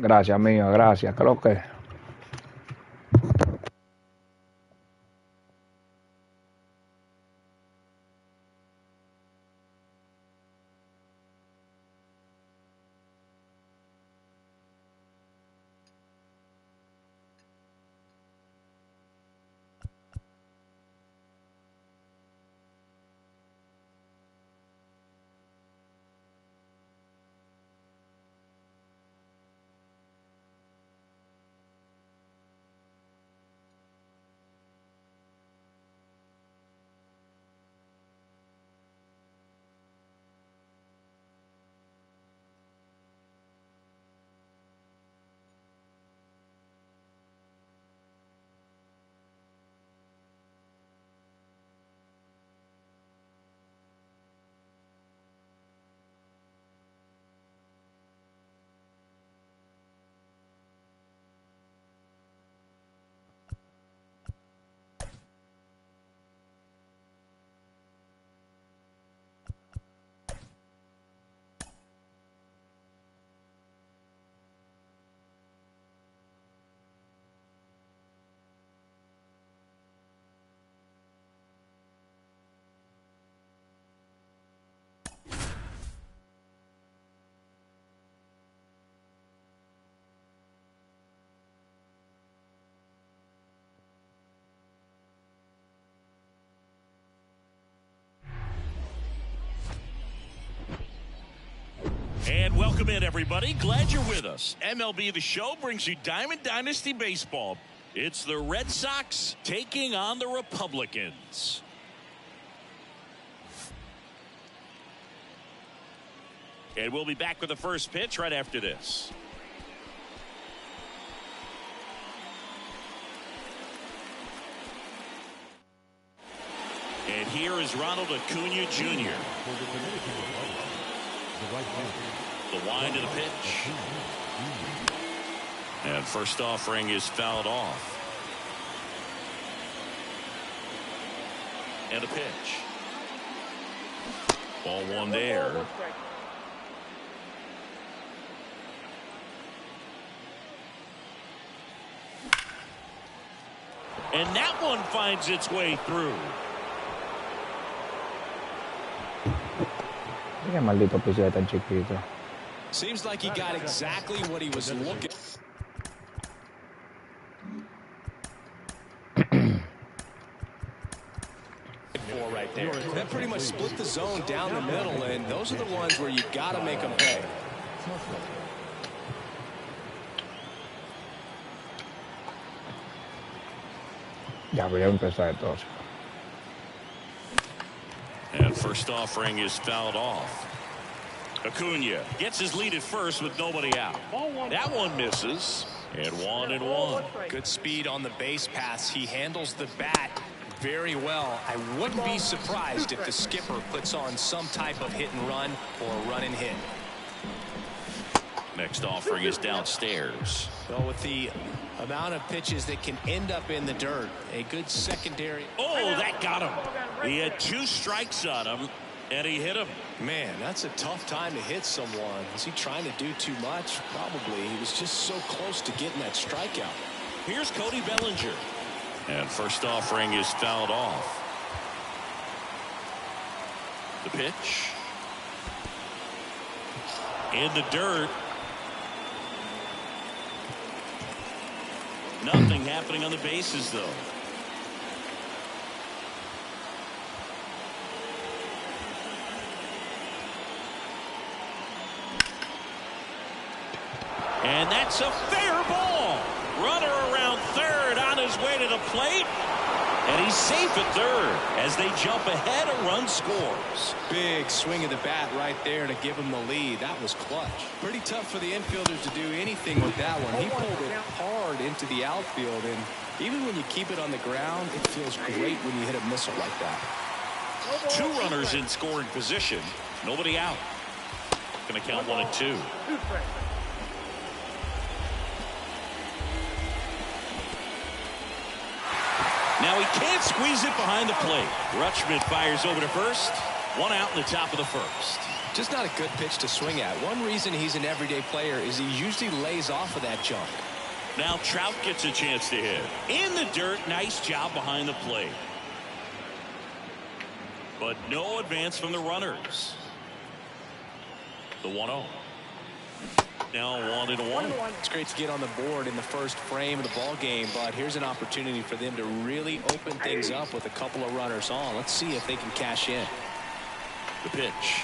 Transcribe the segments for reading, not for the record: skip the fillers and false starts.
Gracias, mío, gracias. Creo que. And welcome in, everybody. Glad you're with us. MLB The Show brings you Diamond Dynasty Baseball. It's the Red Sox taking on the Republicans. And we'll be back with the first pitch right after this. And here is Ronald Acuna Jr. The wind of the pitch. And first offering is fouled off. And a pitch. Ball one there. And that one finds its way through. Qué maldito piso tan chiquito. Seems like he got exactly what he was looking for right there. That pretty much split the zone down the middle, and those are the ones where you got to make them pay. Ya voy a empezar entonces. And first offering is fouled off. Acuna gets his lead at first with nobody out. That one misses. And 1-1. Good speed on the base pass. He handles the bat very well. I wouldn't be surprised if the skipper puts on some type of hit and run or a run and hit. Next offering is downstairs. So with the amount of pitches that can end up in the dirt, a good secondary. Oh, that got him. He had 2 strikes on him, and he hit him. Man, that's a tough time to hit someone. Was he trying to do too much? Probably. He was just so close to getting that strikeout. Here's Cody Bellinger. And first offering is fouled off. The pitch. In the dirt. Nothing happening on the bases, though. And that's a fair ball. Runner around third on his way to the plate. And he's safe at third as they jump ahead. A run scores. Big swing of the bat right there to give him the lead. That was clutch. Pretty tough for the infielders to do anything with that one. He pulled it hard into the outfield, and even when you keep it on the ground, it feels great when you hit a missile like that. 2 runners in scoring position. Nobody out. Going to count 1-2. Now he can't squeeze it behind the plate. Rutschman fires over to first. 1 out in the top of the first. Just not a good pitch to swing at. One reason he's an everyday player is he usually lays off of that jump. Now Trout gets a chance to hit. In the dirt, nice job behind the plate. But no advance from the runners. The 1-0. Now 1-1. It's great to get on the board in the first frame of the ball game, but here's an opportunity for them to really open things up with a couple of runners on. Let's see if they can cash in. The pitch.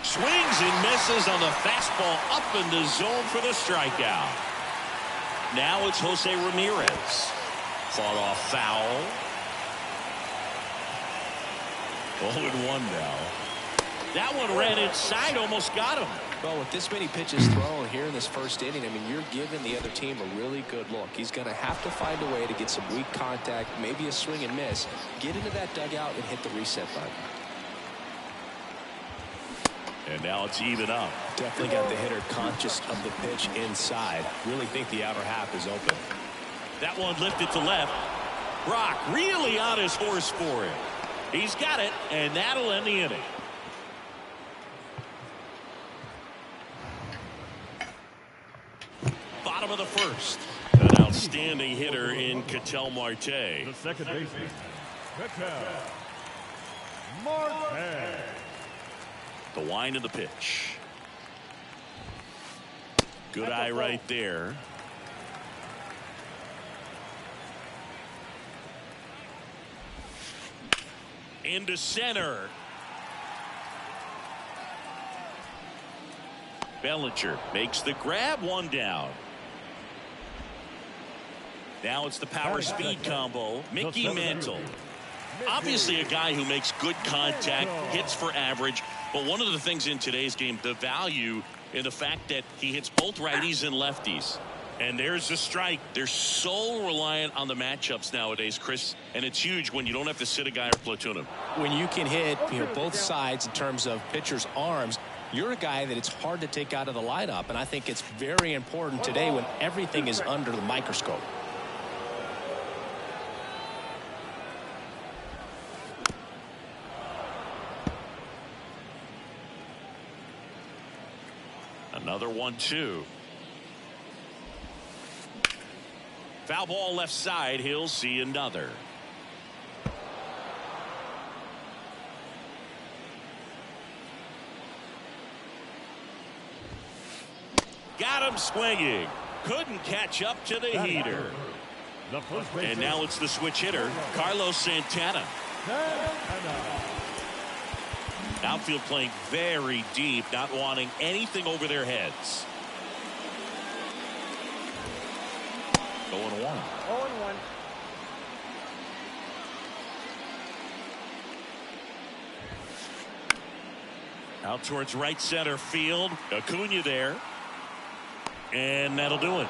Swings and misses on the fastball up in the zone for the strikeout. Now it's Jose Ramirez. Fought off foul. 0-1 now. That one ran inside, almost got him. Well, with this many pitches thrown here in this first inning, I mean, you're giving the other team a really good look. He's going to have to find a way to get some weak contact, maybe a swing and miss, get into that dugout and hit the reset button. And now it's even up. Definitely got the hitter conscious of the pitch inside. Really think the outer half is open. That one lifted to left. Brock really on his horse for it. He's got it, and that'll end the inning. Bottom of the first. An outstanding hitter in Ketel Marte. The second baseman, Ketel Marte. The wind of the pitch. Good eye right there. Into center. Bellinger makes the grab, one down. Now it's the power speed combo. Mickey Mantle. Obviously a guy who makes good contact, hits for average, but one of the things in today's game, the value in the fact that he hits both righties and lefties. And there's the strike. They're so reliant on the matchups nowadays, Chris, and it's huge when you don't have to sit a guy or platoon him. When you can hit, both sides in terms of pitchers' arms, you're a guy that it's hard to take out of the lineup, and I think it's very important today when everything is under the microscope. Another 1-2. Foul ball left side. He'll see another. Got him swinging. Couldn't catch up to the heater. And now it's the switch hitter, Carlos Santana. Outfield playing very deep, not wanting anything over their heads. 0-1. 0-1. Out towards right center field. Acuna there. And that'll do it.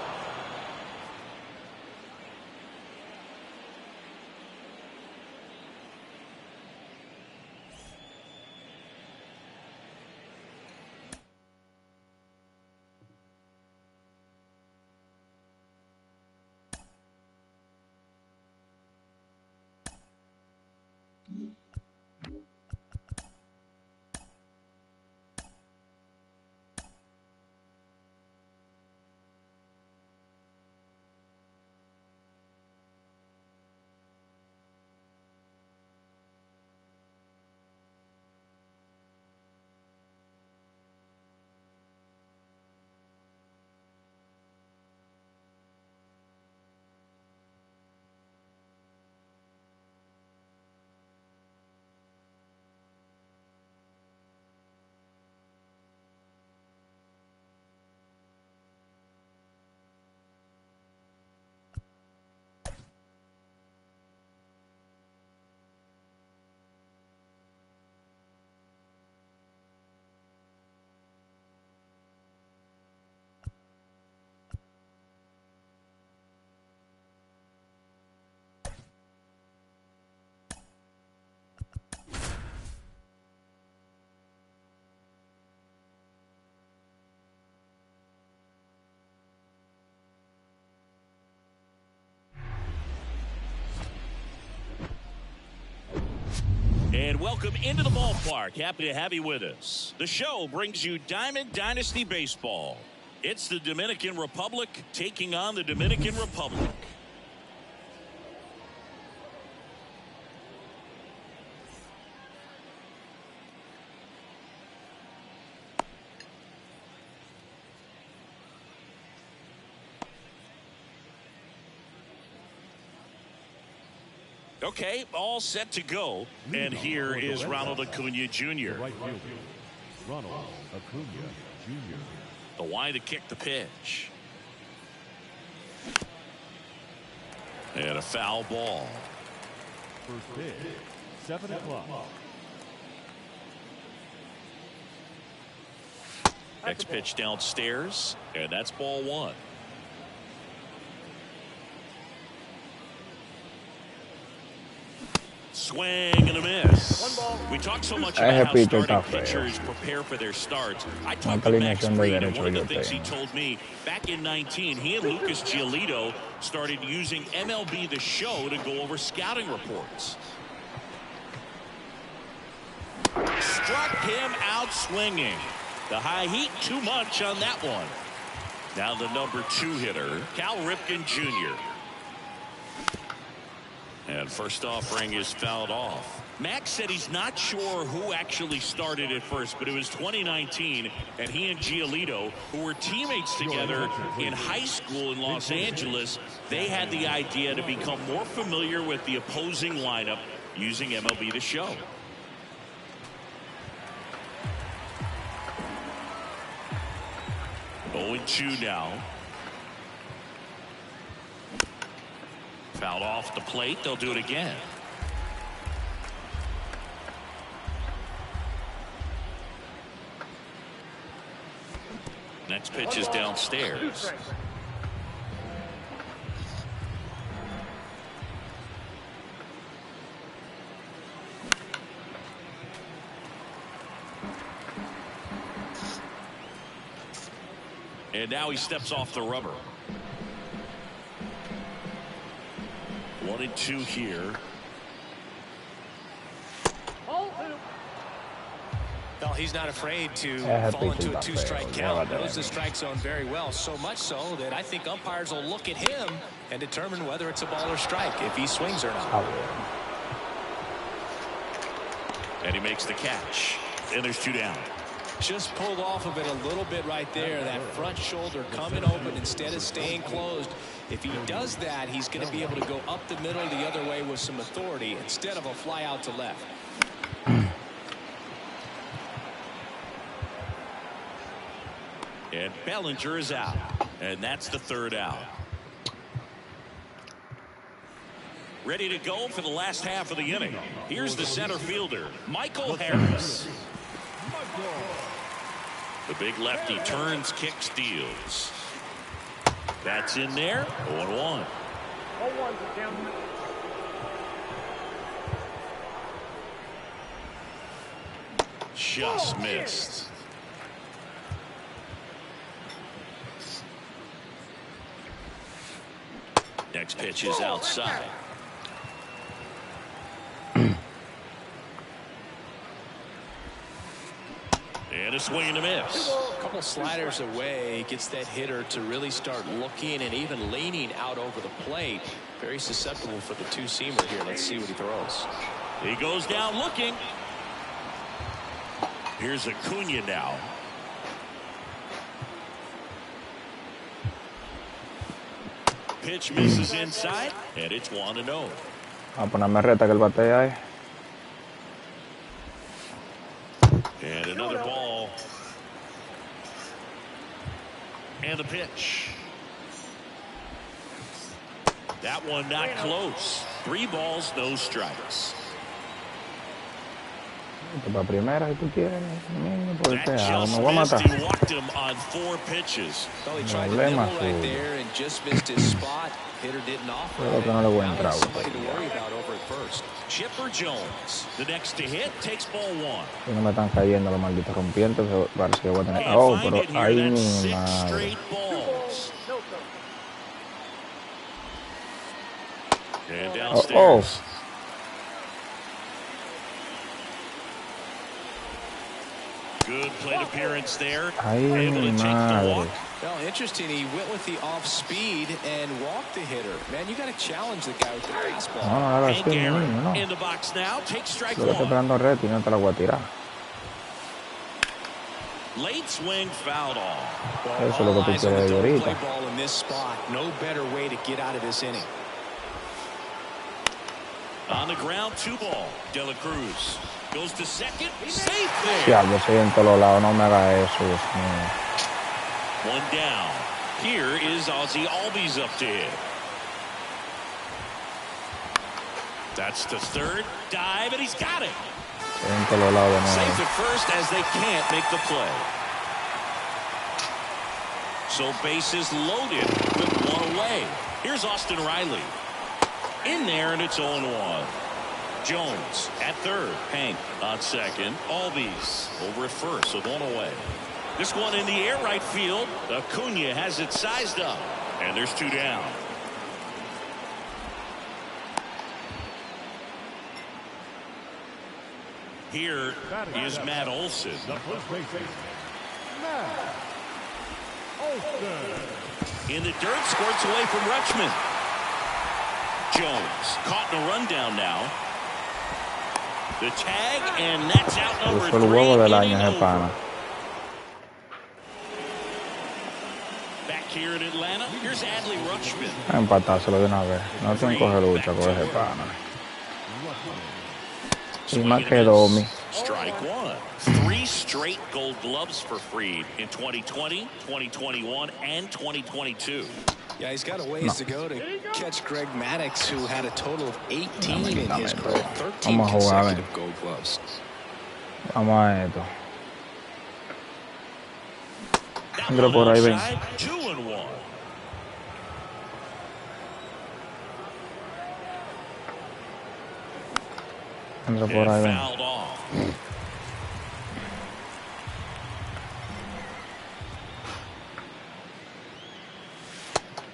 And welcome into the ballpark. Happy to have you with us. The show brings you Diamond Dynasty Baseball. It's the Dominican Republic taking on the Dominican Republic. Okay, all set to go. And here is Ronald Acuna Jr. Right fielder, Ronald Acuna Jr. The wide to kick the pitch. And a foul ball. First pitch, 7 o'clock. Next pitch downstairs, and that's ball 1. Swing and a miss. We talk so much about how starting pitchers prepare for their starts. I talked to Max Fried, and one of the things he told me back in 19, he and Lucas Giolito started using MLB The Show to go over scouting reports. Struck him out swinging. The high heat too much on that one. Now the number 2 hitter, Cal Ripken Jr. And first offering is fouled off. Max said he's not sure who actually started at first, but it was 2019, and he and Giolito, who were teammates together in high school in Los Angeles, they had the idea to become more familiar with the opposing lineup using MLB The Show. Oh, 0-2 now. Fouled off the plate. They'll do it again. Next pitch is downstairs. And now he steps off the rubber. 1-2 here. Well, he's not afraid to fall into a 2-strike count. Knows the strike zone very well, so much so that I think umpires will look at him and determine whether it's a ball or strike, if he swings or not. And he makes the catch. And there's 2 down. Just pulled off of it a little bit right there. That front shoulder coming open instead of staying closed. If he does that, he's going to be able to go up the middle the other way with some authority instead of a fly out to left. And Bellinger is out. And that's the 3rd out. Ready to go for the last half of the inning. Here's the center fielder, Michael Harris. The big lefty turns, kicks, steals. That's in there. 0-1. Just missed. Next pitch is outside. And a swing and a miss. A couple sliders away gets that hitter to really start looking and even leaning out over the plate. Very susceptible for the 2-seamer here. Let's see what he throws. He goes down looking. Here's Acuna now. Pitch misses inside, and it's 1-0. A ponerme reta que el batea ahí. And another ball. And the pitch. That one not close. 3 balls, no strikes. Para primera si tú quieres. That just missed. He walked him on 4 pitches. Well, he tried to nibble right there and just missed his spot. Hitter didn't offer it. Now somebody to worry about over at first. Chipper Jones, the next to hit, takes ball 1. Si no me están cayendo los malditos rompientes, parece que voy a tener. Oh, pero ahí mi madre. And downstairs. Good plate appearance there. Ay, Able to mi take the madre. walk. Well, interesting. He went with the off speed and walked the hitter. Man, you got to challenge the guy with the fastball. No, no hagas Hank así, Aaron niño, no. in the box now. Take strike Lo que estoy one. esperando reto y no te la voy a tirar. Late swing fouled off. Well, Eso es lo que all tú eyes on the quieres double ahorita. play ball in this spot. No better way to get out of this inning. On the ground, 2-ball. De La Cruz goes to second. Safe there. Ya, yo soy en todos lados, no me haga eso, Dios mío. One down. Here is Ozzie Albies up to hit. That's the third. Dive, and he's got it. Estoy en todos lados de nuevo. Safe at first as they can't make the play. So bases loaded with one away. Here's Austin Riley. In there, and it's 0-1. Jones at third. Hank on second. Albies over at first with one away. This one in the air right field. Acuna has it sized up. And there's two down. Here is Matt Olson. The first baseman, Matt Olson. In the dirt, squirts away from Rutschman. Jones caught in a rundown now. The tag, and that's out number Fue el huevo del año inning ese over. pana. Back here in Atlanta, here's Adley Rutschman. A empatárselo de una vez. No tienen que coger lucha con ese pana. Y más Swing que and a Domi. miss. Strike one. 3 straight gold gloves for Fried in 2020, 2021, and 2022. Yeah, he's got a ways to go to catch Greg Maddux, who had a total of 18 in his career, 13 Vamos a jugar, consecutive gold gloves. Vamos a esto. That Entra one por ahí, ven. outside, 2-1. Entra por ahí, And ven. fouled off.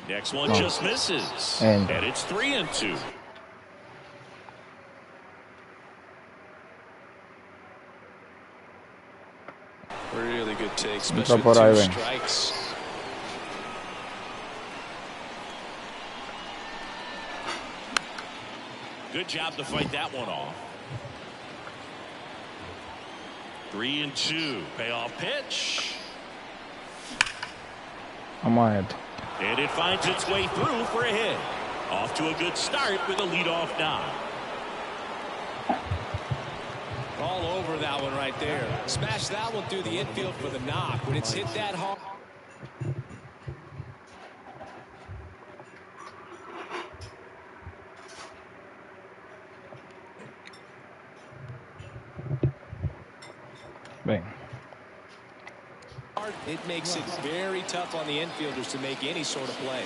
Next one just misses. And it's 3-2. Really good take, Entra especially por with ahí, two ven. strikes. Good job to fight that one off. 3-2. Payoff pitch. Vamos a esto. And it finds its way through for a hit. Off to a good start with a leadoff knock. All over that one right there. Smash that one through the infield for the knock. When it's hit that hard. Ven. It makes it very tough on the infielders to make any sort of play.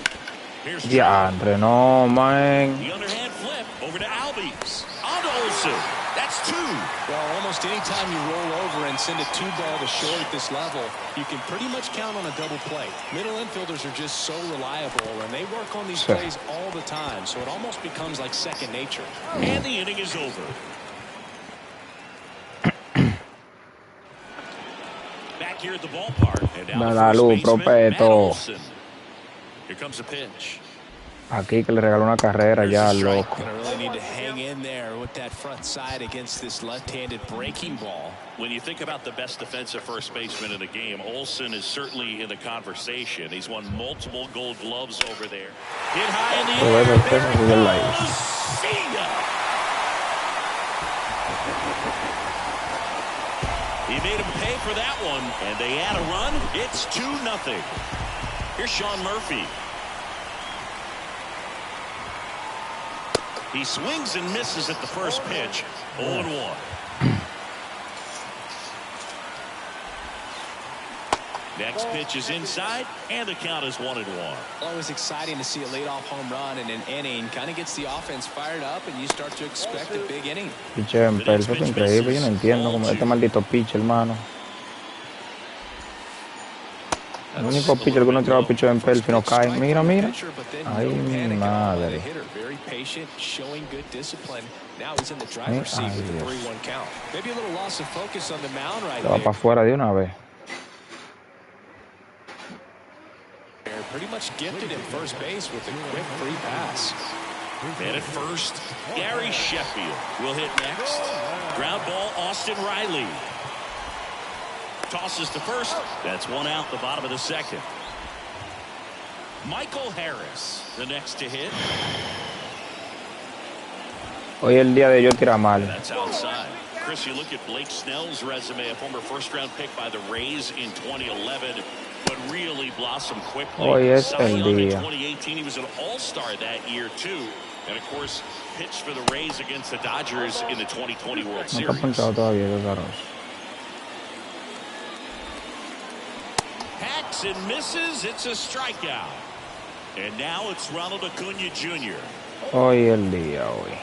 Here's Diantre, no, man. the underhand flip over to Albies. On to Olsen. That's 2. Well, almost any time you roll over and send a 2-ball to short at this level, you can pretty much count on a double play. Middle infielders are just so reliable, and they work on these Sure. plays all the time, so it almost becomes like second nature. And the inning is over. Back here at the ballpark. And now Da la the luz, first baseman, Matt propeto. Olson. Here comes a pitch. Aquí que le regaló una carrera ya al loco. Gonna really need to hang in there with that front side against this left-handed breaking ball. When you think about the best defensive first baseman in the game, Olson is certainly in the conversation. He's won multiple gold gloves over there. Hit high in the Pero air. ese There es it el goes. live. See ya. He made him pay for that one, and they add a run. It's 2-0. Here's Sean Murphy. He swings and misses at the first pitch. 0-1. Next pitch is inside, and the count is 1-1. Always exciting to see a leadoff home run in an inning. Kind of gets the offense fired up, and you start to expect a big inning. Piche en perfecto, increíble. Yo no entiendo cómo este maldito pitch, hermano. El único pitcher que no ha tirado picho en perfil no cae. Mira, mira. Ay, mi madre. Se va para afuera de una vez. Pretty much gifted at first base with a quick free pass. And at first, Gary Sheffield will hit next. Ground ball, Austin Riley. Tosses to first. That's one out, the bottom of the second. Michael Harris, the next to hit. Hoy el día de yo tirar mal. That's outside. Chris, you look at Blake Snell's resume, a former first-round pick by the Rays in 2011, but really blossomed quickly. Hoy es el In día. 2018, he was an all-star that year, too. And, of course, pitched for the Rays against the Dodgers in the 2020 World No está Series. ponchado todavía, Cesar. Hacks and misses. It's a strikeout. And now it's Ronald Acuna Jr. Hoy el día, hoy.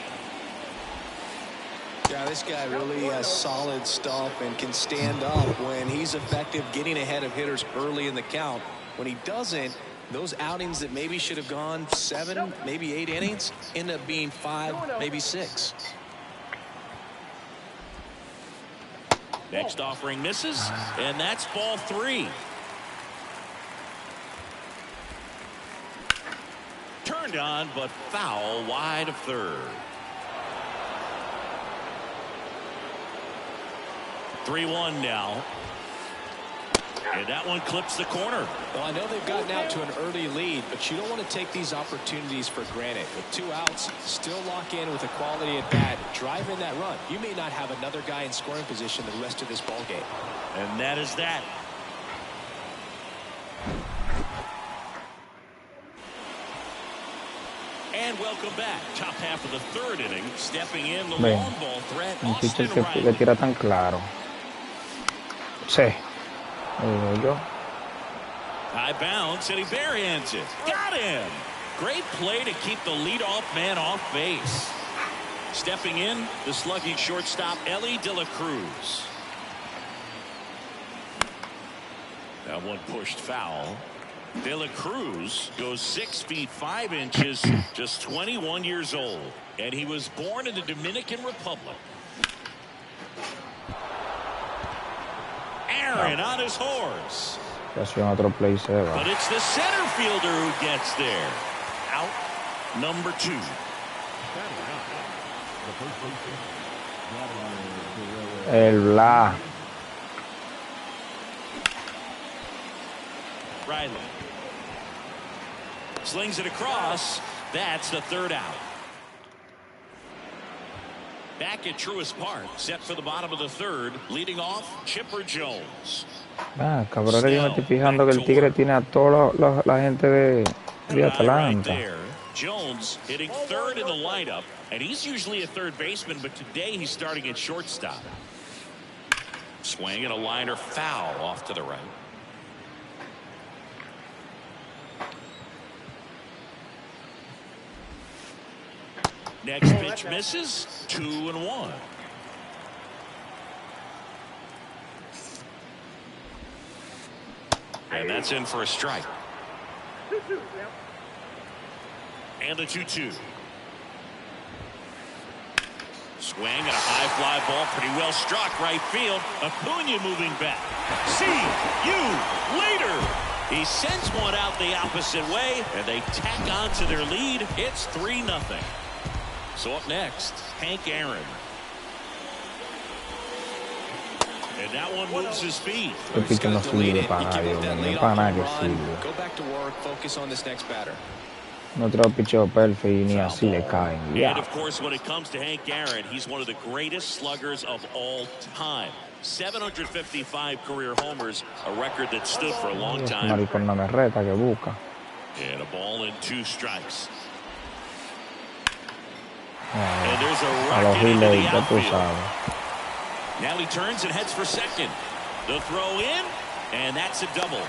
Yeah, this guy really has solid stuff and can stand up when he's effective getting ahead of hitters early in the count. When he doesn't, those outings that maybe should have gone 7, maybe 8 innings end up being 5, maybe 6. Next offering misses, and that's ball 3. Turned on, but foul wide of third. 3-1 now. And that one clips the corner. Well, I know they've gotten out to an early lead, but you don't want to take these opportunities for granted. With 2 outs, still lock in with a quality at bat, drive in that run. You may not have another guy in scoring position the rest of this ball game. And that is that. And welcome back. Top half of the 3rd inning. Stepping in the Ven, long ball threat, un Austin pitcher que Riley. tira tan claro. Sí. Yo. High bounce, and he barehands it. Got him. Great play to keep the leadoff man off base. Stepping in, the slugging shortstop, Ellie De La Cruz. That one pushed foul. De La Cruz goes 6 feet 5 inches, just 21 years old. And he was born in the Dominican Republic. Aaron on his horse. Hacia otro play se va. But it's the center fielder who gets there. Out number 2. El Bla. Riley slings it across. That's the 3rd out. Back at Truist Park, set for the bottom of the 3rd, leading off Chipper Jones. Ah, cabrón, yo me estoy fijando que el Tigre tiene a toda la gente de Atlanta. Right there. Jones hitting 3rd in the lineup, and he's usually a 3rd baseman, but today he's starting at shortstop. Swing and a liner foul off to the right. Next pitch misses. 2-1. And that's in for a strike. And a 2-2. Swing and a high fly ball, pretty well struck right field. Acuna moving back. See you later. He sends one out the opposite way, and they tack on to their lead. It's 3-0. So up next, Hank Aaron. And that one moves his feet. El pitcher no sirve para nadie, no para nada que sirve. Go back to work, focus on this next batter. No otro picheo perfecto y ni así le caen. And of course, when it comes to Hank Aaron, he's one of the greatest sluggers of all time. 755 career homers, a record that stood for a long time. Maricón no me reta que busca. And a ball and 2 strikes. And there's a A los rocket into Giles, the ya tú outfield. sabes. Now he turns and heads for second. The throw in, and that's a double.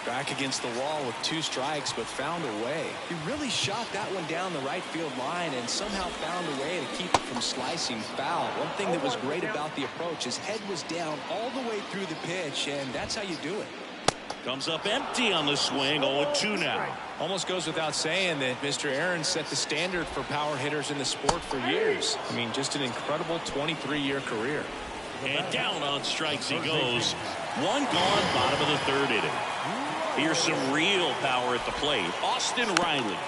Back against the wall with 2 strikes, but found a way. He really shot that one down the right field line and somehow found a way to keep it from slicing foul. One thing that was great about the approach, his head was down all the way through the pitch, and that's how you do it. Comes up empty on the swing. 0-2 now. Almost goes without saying that Mr. Aaron set the standard for power hitters in the sport for years. I mean, just an incredible 23-year career. And down on strikes he goes. 1 gone, bottom of the 3rd inning. Here's some real power at the plate. Austin Riley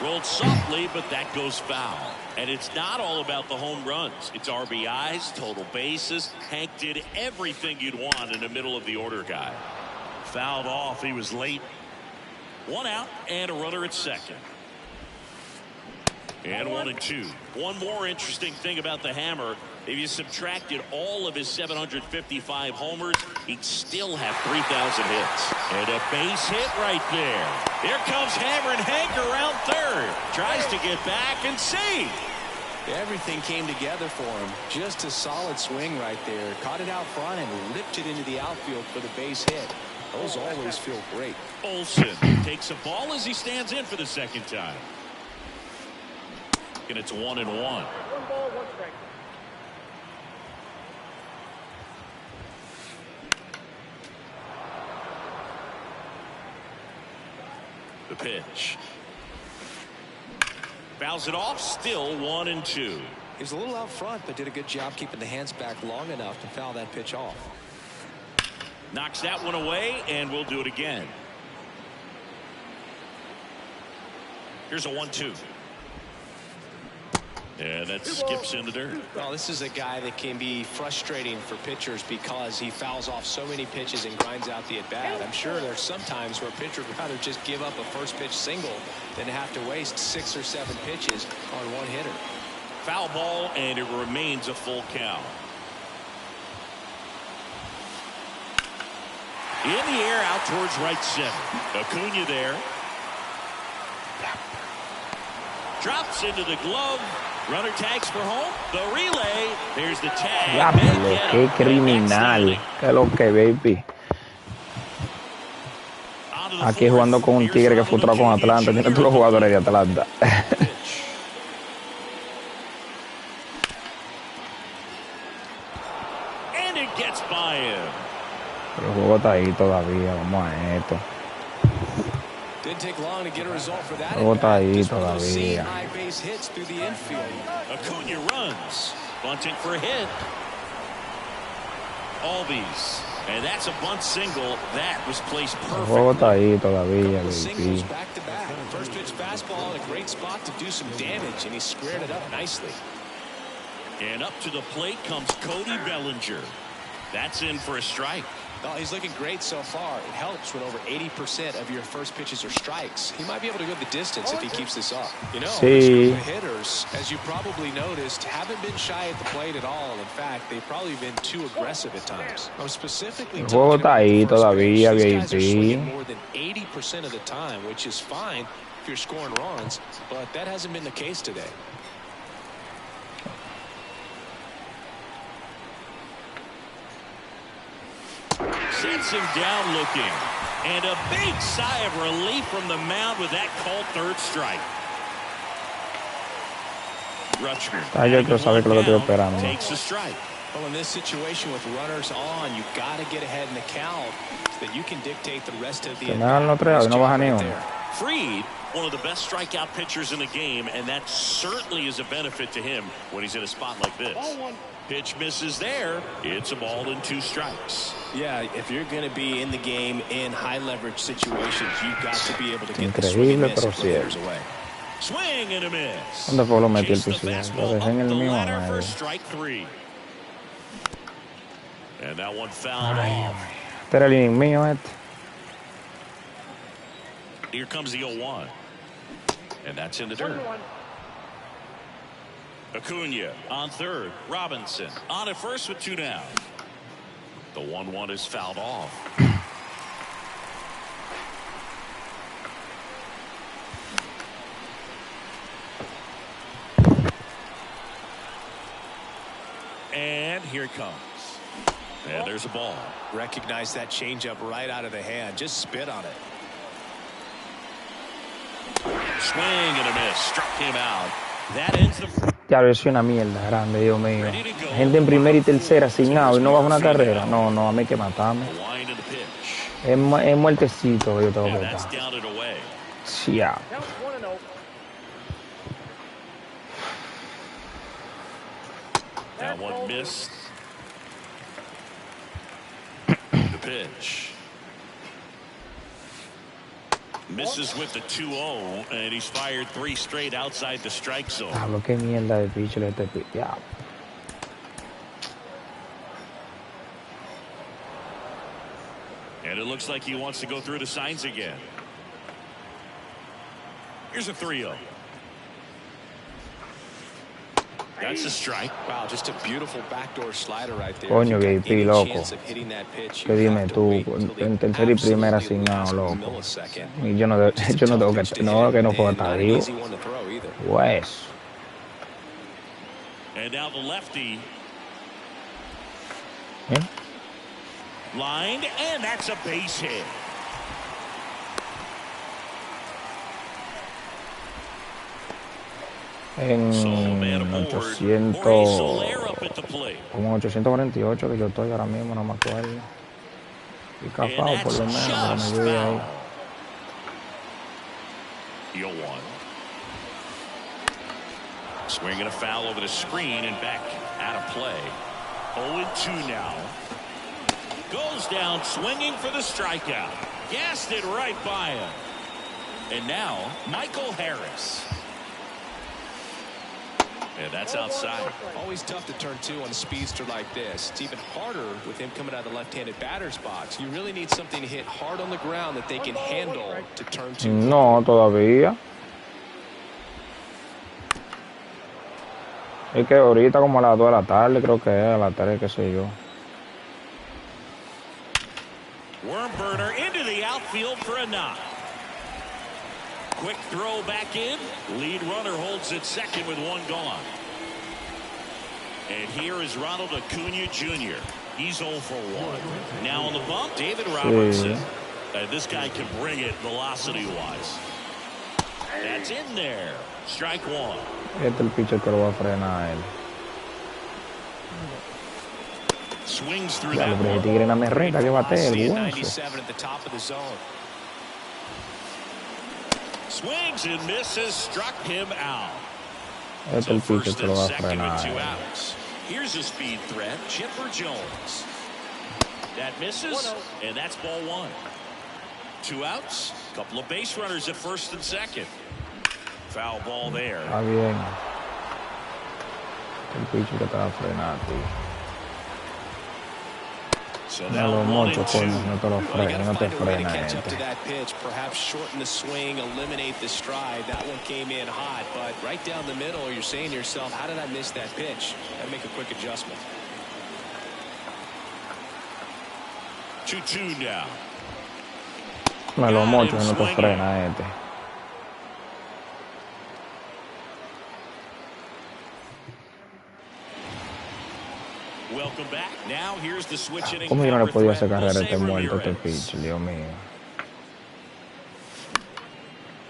rolled softly, but that goes foul. And it's not all about the home runs. It's RBIs, total bases. Hank did everything you'd want in the middle of the order guy. Fouled off. He was late. 1 out and a runner at second. And 1-2. One more interesting thing about the Hammer. If you subtracted all of his 755 homers, he'd still have 3,000 hits. And a base hit right there. Here comes Hammer and Hank around third. Tries to get back and see. Everything came together for him. Just a solid swing right there. Caught it out front and ripped it into the outfield for the base hit. Those always feel great. Olsen takes a ball as he stands in for the 2nd time. And it's 1-1. 1 ball, 1 strike. The pitch. Fouls it off. Still 1-2. He was a little out front, but did a good job keeping the hands back long enough to foul that pitch off. Knocks that one away, and we'll do it again. Here's a 1-2. Yeah, that skips in the dirt. Well, this is a guy that can be frustrating for pitchers because he fouls off so many pitches and grinds out the at-bat. I'm sure there's some times where a pitcher would rather just give up a first pitch single than have to waste 6 or 7 pitches on one hitter. Foul ball, and it remains a full count. In the air, out towards right center. Acuna there. Drops into the glove. Runner tags for home. The relay. There's the tag. Diablo, qué criminal. Qué lo que, baby. Aquí jugando con un tigre que frustró con Atlanta. Tiene todos los jugadores de Atlanta. And it gets by him. Pero el juego está ahí todavía. Vamos a esto. Didn't take long to get a result for that. Está ahí Just one of those todavía. high base hits through the infield. Acuna runs. Bunting for a hit. Albies. And that's a bunt single. That was placed El juego está perfectly. ahí todavía, Singles baby. back to back. First pitch fastball in a great spot to do some damage, and he squared it up nicely. And up to the plate comes Cody Bellinger. That's in for a strike. Well, he's looking great so far. It helps when over 80% of your first pitches are strikes. He might be able to go the distance if he keeps this up. You know, this group of hitters, as you probably noticed, haven't been shy at the plate at all. In fact, they've probably been too aggressive at times. I'm specifically El juego está ahí todavía, These guys are baby. swinging more than 80% of the time, which is fine if you're scoring runs, but that hasn't been the case today. Sets him down looking. And a big sigh of relief from the mound with that called 3rd strike. Rutschman Yo quiero saber qué es lo que estoy esperando. takes a strike. Well, in this situation with runners on, you got to get ahead in the count so that you can dictate the rest of the Que me hagan los tres, no baja ni uno. Fried, one of the best strikeout pitchers in the game, and that certainly is a benefit to him when he's in a spot like this. Pitch misses there. It's a ball and 2 strikes. Yeah, if you're going to be in the game in high leverage situations, you've got to be able to get the Increíble, swing and miss pero and put hitters cierto. away. Swing and a miss. ¿Dónde fue lo metió el Chase the presidente? fastball Lo dejé en up el the mismo ladder for madre. strike 3. And that one fouled off. Este era el inning mío, este. Here comes the 0-1. And that's in the dirt. 1-1. Acuna on third. Robinson on at first with 2 down. The 1-1 is fouled off. And here it comes. And there's a ball. Recognize that changeup right out of the hand. Just spit on it. Swing and a miss. Struck him out. That ends the... Claro, es una mierda grande, Dios mío. Gente en primera y tercera sin out y no baja una carrera. No, no, a mí hay que matarme. Es muertecito que yo tengo que estar. Ya. That one missed. The pitch. Misses with the 2-0, and he's fired 3 straight outside the strike zone. Hablo, qué mierda de pitcher este pitch. Ya. And it looks like he wants to go through the signs again. Here's a 3-0. That's a strike. Wow, just a beautiful backdoor slider right there. Coño, VIP, loco. Que dime tú, en tercera y primera sin out, loco. Y yo no tengo que... No, que no puedo estar vivo. Pues. And now the lefty. Lined, and that's a base hit. En 848 que yo estoy ahora mismo, no me acuerdo. Y cafao por lo menos, para me ayude ahí. Swinging a foul over the screen and back out of play. 0-2 now. Goes down swinging for the strikeout. Gassed it right by him. And now Michael Harris. And that's outside. Always tough to turn 2 on a speedster like this. It's even harder with him coming out of the left-handed batter's box. You really need something to hit hard on the ground that they can handle to turn 2. No, todavía. Es que ahorita como a las 2 de la tarde, creo que es a las 3, qué sé yo. Worm burner into the outfield for a knock. Quick throw back in. Lead runner holds at second with 1 gone. And here is Ronald Acuna Jr. He's 0 for 1. Now on the bump, David Robertson. This guy can bring it velocity-wise. That's in there. Strike 1. Este es el pitcher que lo va a frenar a él. Swings through ya, that pero el tigre en la merreta que bate el hueso. Swings and misses, struck him out. Este es el pitcher que lo va a frenar. Here's a speed threat, Chipper Jones. That misses, and that's ball 1. 2 outs, couple of base runners at first and second. Foul ball there. Está bien. El pitcher que te va a frenar, tío. So no lo mocho, coño, no te lo frena, no te frena Perhaps shorten the swing, eliminate the stride. That one came in hot, but right down the middle, you're saying to yourself, how did I miss that pitch? Got to make a quick adjustment. 2-2 now. Me lo mocho, no te frena este. ¿Cómo yo no le podía hacer carrera a este muerto, este pitch? Dios mío.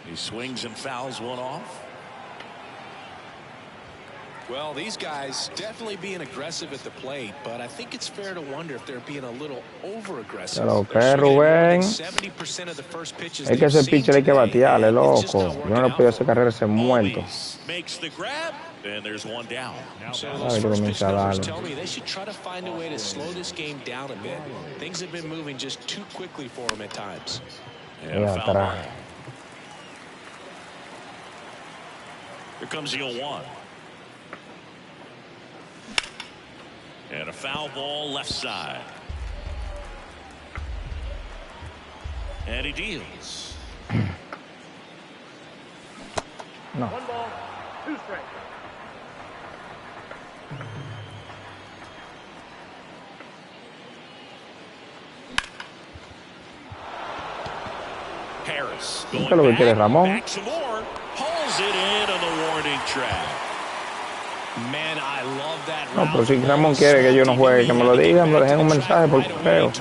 He swings and fouls one off. Well, these guys definitely being aggressive at the plate, but I think it's fair to wonder if they're being a little over-aggressive. Pero que Rubén, es que ese pitcher hay que batearle, loco. Yo no le podía hacer carrera a ese muerto. Makes the grab, and there's one down. So those first pitch numbers tell me they should try to find a way to slow this game down a bit. Things have been moving just too quickly for them at times. And a foul ball. Here comes the 0-1. And a foul ball left side. And he deals. No. 1 ball, 2 strikes. Harris ¿Qué es lo que quiere Ramón? back some more. Pulls it in on the warning track. Man, I love that No, pero si route. Ramón quiere que yo no juegue, que me lo diga, me lo dejen un mensaje por correo.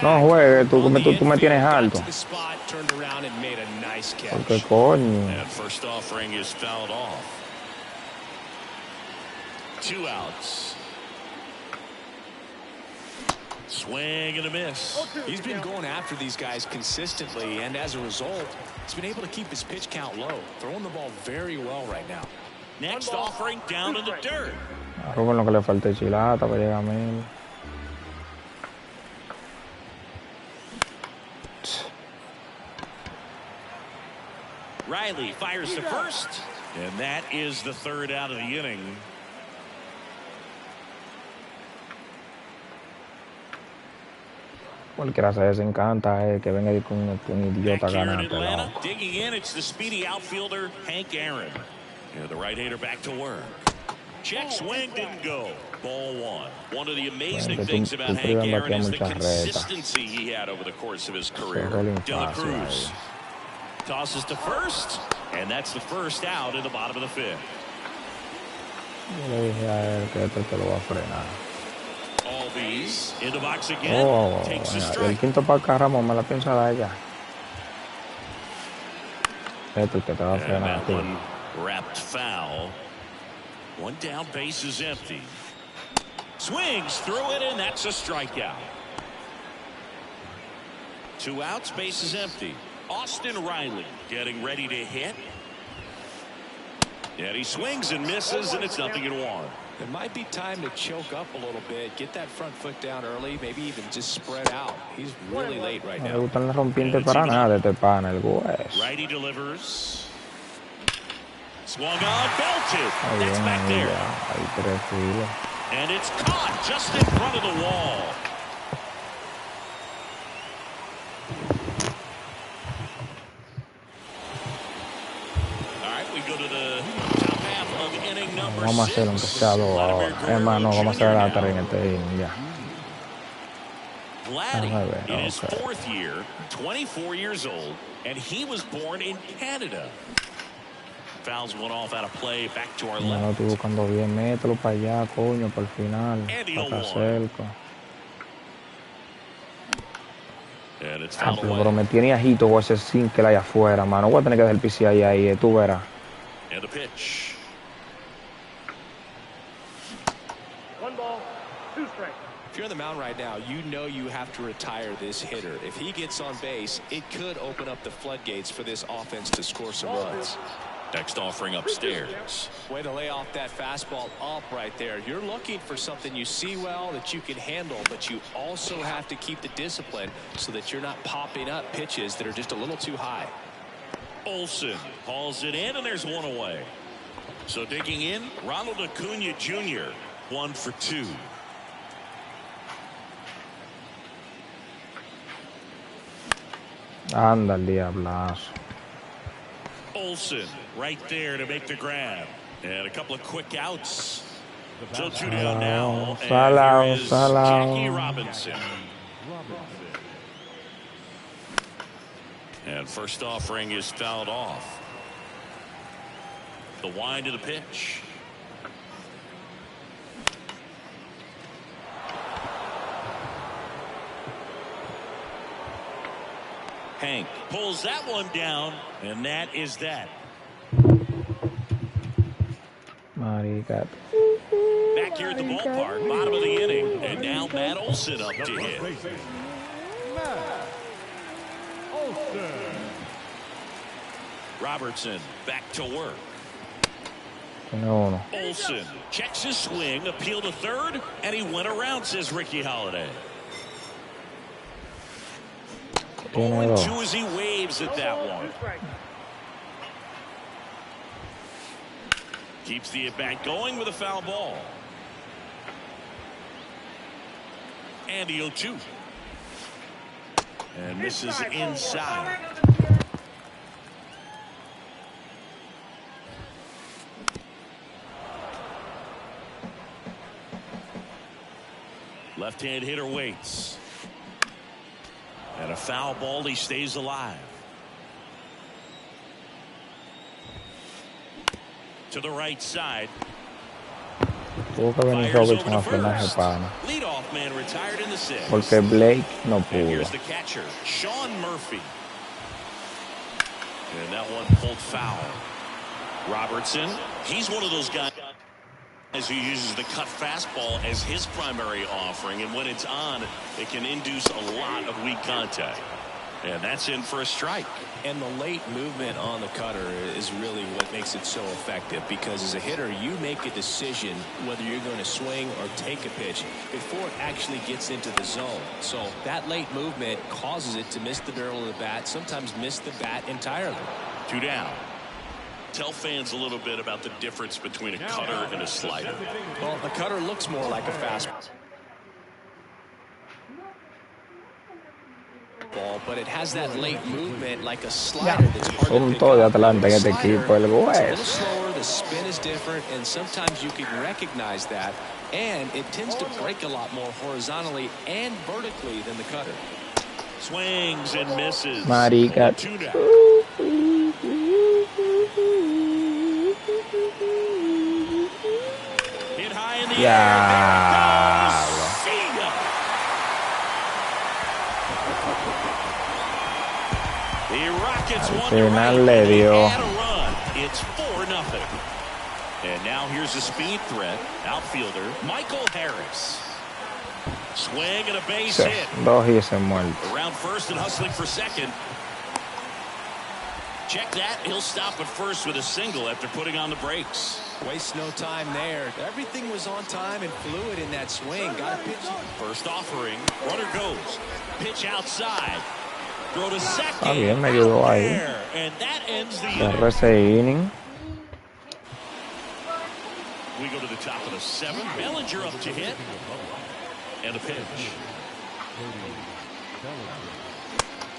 No juegue, tú me tienes alto. Porque coño. And first offering is fouled off. 2 outs. Swing and a miss. He's been going after these guys consistently, and as a result, he's been able to keep his pitch count low, throwing the ball very well right now. Next offering down in the dirt. Claro, con lo que le falta chilata para llegar a 1000. Riley fires to first, and that is the 3rd out of the inning. Cualquiera se encanta que venga con un idiota Back here in ganante. Atlanta, digging in, it's the speedy outfielder Hank Aaron. The right-hander back to work. Check swing didn't go. Ball 1. One of the amazing things about Hank Aaron is the consistency he had over the course of his career. De La Cruz tosses to first, and that's the 1st out in the bottom of the 5th. Yo le dije a él que esto te lo va a frenar. Albies in the box again. Takes the strike. El quinto para acá, Ramón, me la piensa dar ya. Esto es que te va a frenar a ti. Wrapped foul. 1 down, base is empty. Swings through it, and that's a strikeout. 2 outs, base is empty. Austin Riley getting ready to hit. And he swings and misses, and it's 0-1. It might be time to choke up a little bit, get that front foot down early, maybe even just spread out. He's really late right now. No le gustan las rompientes para nada este pana, el hueso. Righty delivers. Swung on, belted. That's back there. Hay 3 filas. And it's caught just in front of the wall. All right, we go to the top half of inning number 6. Vamos a hacer aunque sea 2 ahora. Es más, no, vamos a hacer la 3 en este inning ya. Vladdy in his 4th year, 24 years old, and he was born in Canada. Fouls one off out of play, back to our left. No lo estoy buscando bien, mételo para allá, coño, para el final. Para cerca. Pero me tiene ajito o ese sin que la hay afuera, mano. Voy a tener que dejar el PC ahí, tú verás. And a pitch. 1 ball, 2 strikes. If you're on the mound right now, you know you have to retire this hitter. If he gets on base, it could open up the floodgates for this offense to score some runs. Next offering upstairs. Way to lay off that fastball up right there. You're looking for something you see well that you can handle, but you also have to keep the discipline so that you're not popping up pitches that are just a little too high. Olsen hauls it in, and there's 1 away. So digging in, Ronald Acuna Jr. 1 for 2. Anda el diablazo. Olsen right there to make the grab. And a couple of quick outs. So 2 down now. And here is Jackie Robinson. And first offering is fouled off. The wind of the pitch. Hank pulls that one down, and that is that. Marica. Back here at the ballpark, bottom of the inning, and now Matt Olson up to hit. Matt Olson. Robertson back to work. No. Olson checks his swing, appeal to third, and he went around, says Ricky Holiday. 0-2 as he waves at that one. Keeps the at-bat going with a foul ball. And the 0-2. And misses inside. Left-hand hitter waits. And a foul ball, he stays alive. To the right side. Tuvo que venir Fires over Robertson to a frenar first. pana. Leadoff man retired in the sixth. Porque Blake no And pudo. here's the catcher, Sean Murphy. And that one pulled foul. Robertson, he's one of those guys who uses the cut fastball as his primary offering, and when it's on, it can induce a lot of weak contact. And that's in for a strike. And the late movement on the cutter is really what makes it so effective, because as a hitter, you make a decision whether you're going to swing or take a pitch before it actually gets into the zone. So that late movement causes it to miss the barrel of the bat, sometimes miss the bat entirely. 2 down. Tell fans a little bit about the difference between a cutter and a slider. Well, the cutter looks more like a fastball, but it has that late movement like a slider that's hard to Son pick todos de up. Atlanta en este Slider, equipo. El it's a little West. slower, the spin is different, and sometimes you can recognize that, and it tends to break a lot more horizontally and vertically than the cutter. Swings and misses. Marica. 2 down. Hit high in the air. Ya. See ya. The Rockets won the final right, le and they dio. had a run. It's 4-0. And now here's the speed threat. Outfielder Michael Harris. Swing and a base Sí, hit. 2 y se muerto. Around first and hustling for second. Check that. He'll stop at first with a single after putting on the brakes. Waste no time there. Everything was on time and fluid in that swing. Got a pitch. First offering. Runner goes. Pitch outside. Throw to second. Está bien, me ayudó Out ahí. there. And that ends the Cerró inning. ese inning. We go to the top of the 7th. Bellinger up to hit. And a pitch.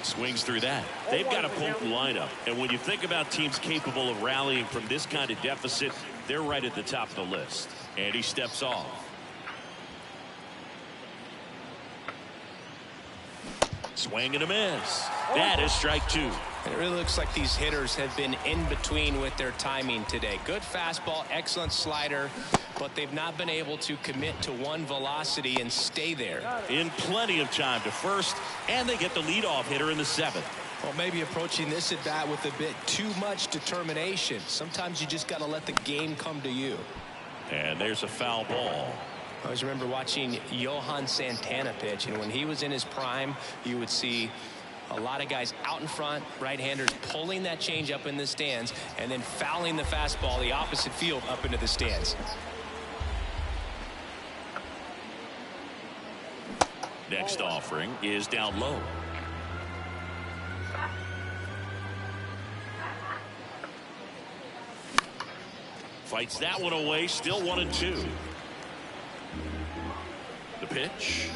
Swings through that. They've got a potent lineup. And when you think about teams capable of rallying from this kind of deficit, they're right at the top of the list. And he steps off. Swing and a miss. That is strike 2. It really looks like these hitters have been in between with their timing today. Good fastball, excellent slider, but they've not been able to commit to one velocity and stay there. In plenty of time to first, and they get the leadoff hitter in the 7th. Well, maybe approaching this at bat with a bit too much determination. Sometimes you just got to let the game come to you. And there's a foul ball. I always remember watching Johan Santana pitch, and when he was in his prime, you would see a lot of guys out in front, right-handers pulling that change up in the stands and then fouling the fastball the opposite field up into the stands. Next offering is down low. Fights that one away, still 1-2. The pitch.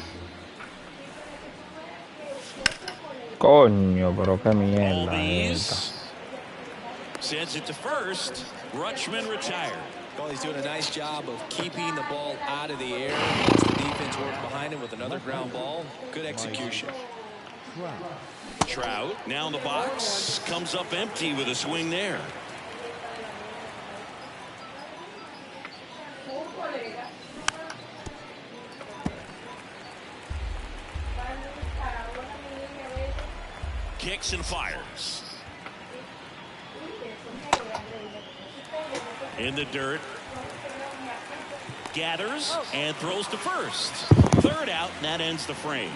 Coño, pero qué All mierda. these. Sends it to first. Rutschman retired. Well, he's doing a nice job of keeping the ball out of the air. Once the defense worked behind him with another ground ball. Good execution. Trout now in the box. Comes up empty with a swing there. Kicks and fires. In the dirt. Gathers and throws to first. Third out, and that ends the frame.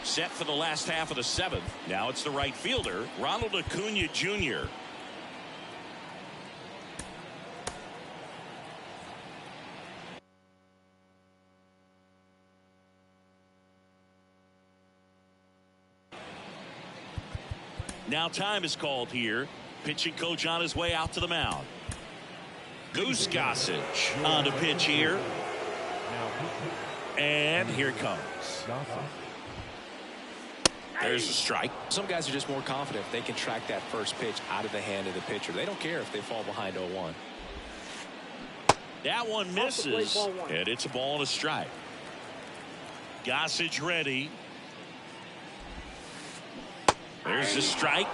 Set for the last half of the 7th. Now it's the right fielder, Ronald Acuna Jr. Now time is called here. Pitching coach on his way out to the mound. Goose Gossage on the pitch here. And here it comes. There's a strike. Some guys are just more confident if they can track that first pitch out of the hand of the pitcher. They don't care if they fall behind 0-1. That one misses, and it's a ball and a strike. Gossage ready. There's the strike.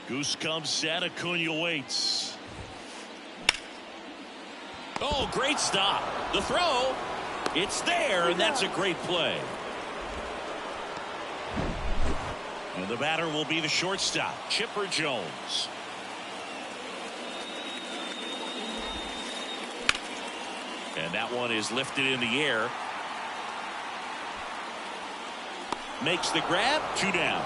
Goose comes set. Acuna waits. Oh, great stop. The throw. It's there, and that's a great play. And the batter will be the shortstop, Chipper Jones. And that one is lifted in the air. Makes the grab. 2 down.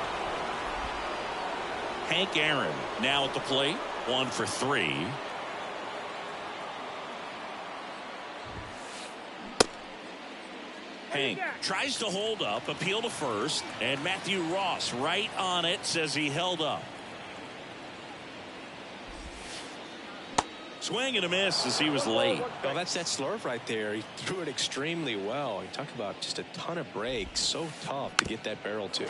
Hank Aaron now at the plate. 1 for 3. Hank tries to hold up, appeal to first, and Matthew Ross right on it, says he held up. Swing and a miss as he was late. Well, that's that slurve right there. He threw it extremely well. You talk about just a ton of breaks. So tough to get that barrel to.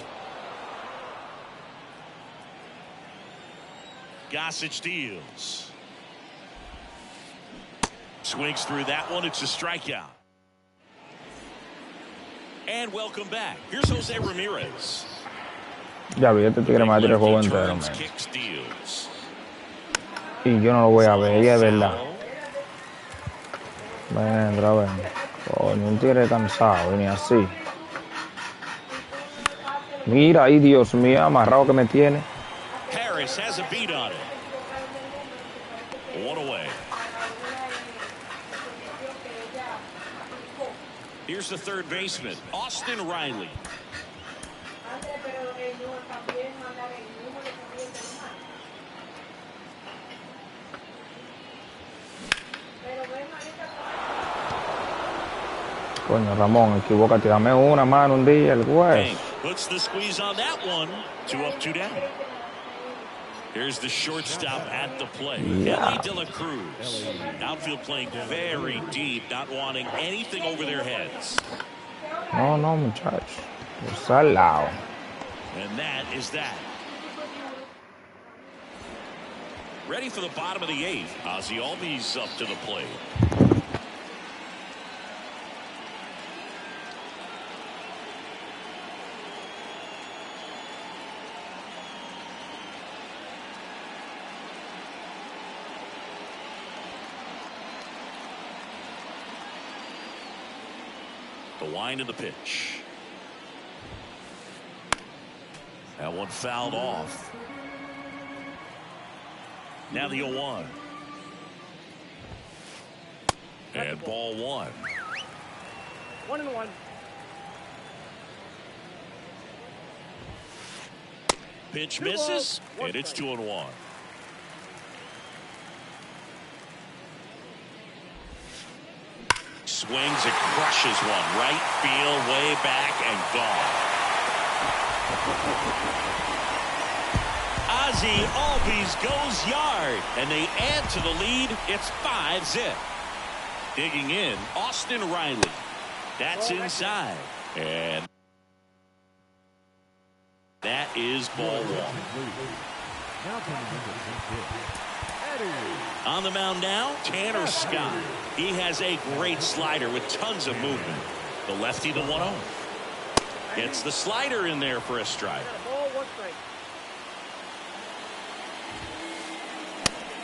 Gossage deals. Swings through that one. It's a strikeout. And welcome back. Here's Jose Ramirez. Ya vi, este tigre me va a tirar el juego entero, man. Y yo no lo voy a ver, ya es verdad. Vendrá, ven. Coño, un tigre cansado, ni así. Mira ahí, Dios mío, amarrado que me tiene. Harris has a beat on it. 1 away. Here's the third baseman, Austin Riley. Coño, Ramón, equivócate, dame una mano un día, el güey. Puts the squeeze on that one. 2 up, 2 down. Here's the shortstop at the plate. Ellie De La Cruz. Outfield playing very deep, not wanting anything over their heads. No, no, muchachos. Está al lado. And that is that. Ready for the bottom of the 8th. Ozzie Albies up to the plate. The wind of the pitch. That one fouled off. Now the 0-1. And ball 1. 1-1. Pitch misses, and it's 2-1. Swings and crushes one. Right field, way back, and gone. Ozzie Albies goes yard, and they add to the lead. It's 5-zip. Digging in, Austin Riley. That's inside. And that is ball 1. On the mound now, Tanner Scott. He has a great slider with tons of movement. The lefty, the 1-0. Gets the slider in there for a strike.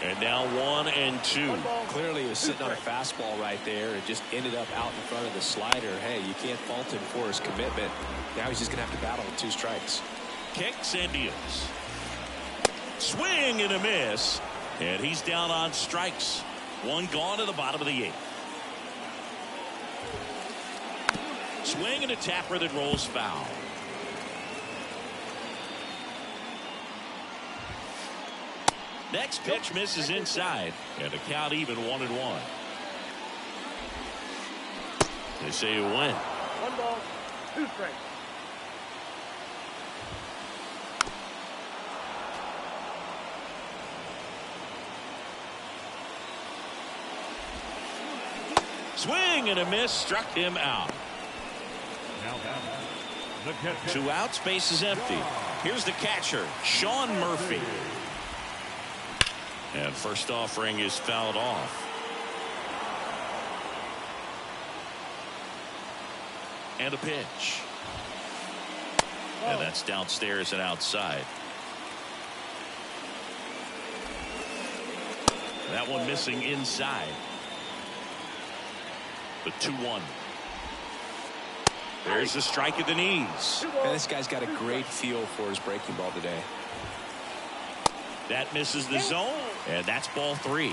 And now 1-2. Clearly he was sitting on a fastball right there and just ended up out in front of the slider. Hey, you can't fault him for his commitment. Now he's just going to have to battle with 2 strikes. Kicks and deals. Swing and a miss. And he's down on strikes. 1 gone to the bottom of the 8th. Swing and a tapper that rolls foul. Next pitch misses inside. And the count even 1-1. They say you win. 1 ball, 2 strikes. Swing and a miss, struck him out. 2 outs, base is empty. Here's the catcher, Sean Murphy. And first offering is fouled off. And a pitch. And that's downstairs and outside. That one missing inside. The 2-1. There's the strike at the knees. And this guy's got a great feel for his breaking ball today. That misses the zone, and that's ball 3.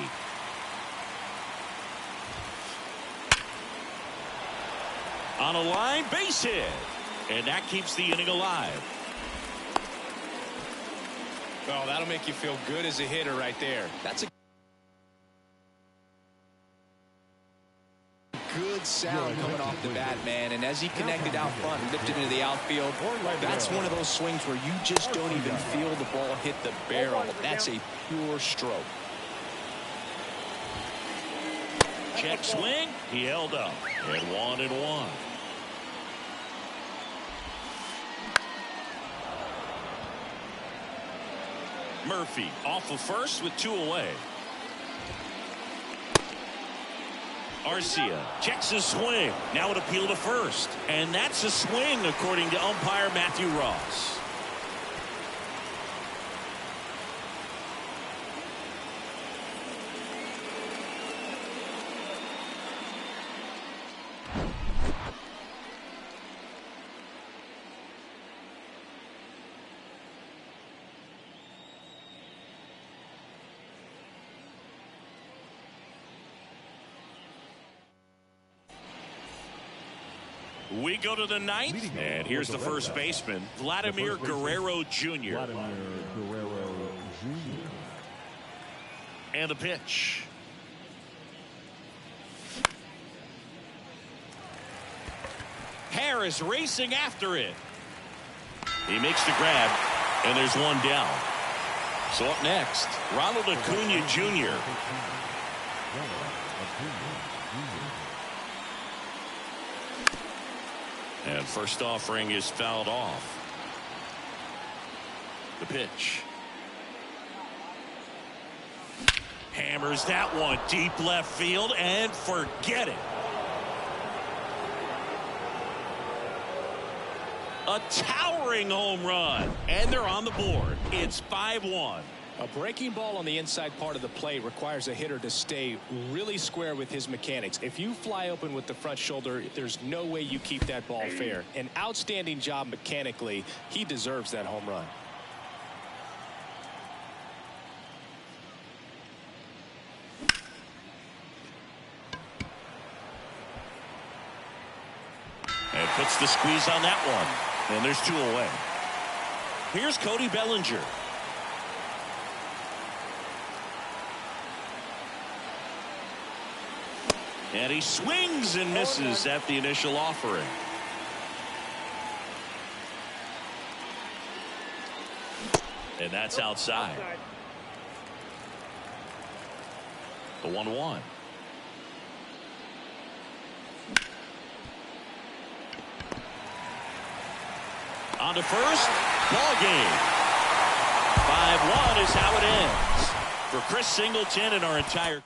On a line, base hit, and that keeps the inning alive. Well, that'll make you feel good as a hitter right there. That's a good sound coming off the bat, man. And as he connected out front and lifted into the outfield, that's one of those swings where you just don't even feel the ball hit the barrel. That's a pure stroke. Check swing. He held up. And 1-1. Murphy off of first with 2 away. Arcia checks his swing. Now an appeal to first. And that's a swing according to umpire Matthew Ross. We go to the 9th, and here's the first baseman, Vladimir Guerrero Jr. And the pitch. Harris racing after it. He makes the grab, and there's one down. So up next, Ronald Acuna Jr. And first offering is fouled off. The pitch. Hammers that one deep left field and forget it. A towering home run. And they're on the board. It's 5-1. A breaking ball on the inside part of the plate requires a hitter to stay really square with his mechanics. If you fly open with the front shoulder, there's no way you keep that ball fair. An outstanding job mechanically. He deserves that home run. And puts the squeeze on that one. And there's 2 away. Here's Cody Bellinger. And he swings and misses at the initial offering. And that's outside. The 1-1. On to first. Ball game. 5-1 is how it ends. For Chris Singleton and our entire